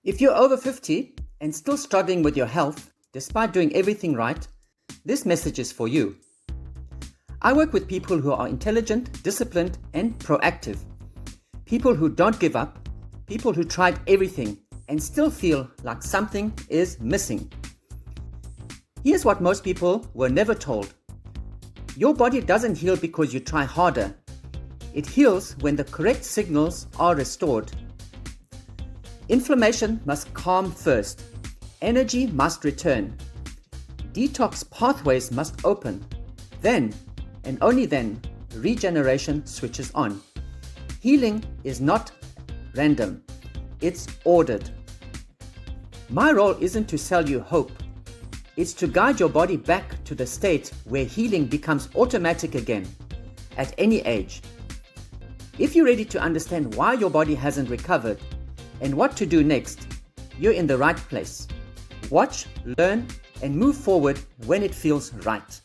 If you're over 50 and still struggling with your health, despite doing everything right, this message is for you. I work with people who are intelligent, disciplined, and proactive. People who don't give up, people who tried everything and still feel like something is missing. Here's what most people were never told. Your body doesn't heal because you try harder. It heals when the correct signals are restored. Inflammation must calm first. Energy must return. Detox pathways must open. Then, and only then, regeneration switches on. Healing is not random. It's ordered. My role isn't to sell you hope. It's to guide your body back to the state where healing becomes automatic again, at any age. If you're ready to understand why your body hasn't recovered and what to do next, you're in the right place. Watch, learn, and move forward when it feels right.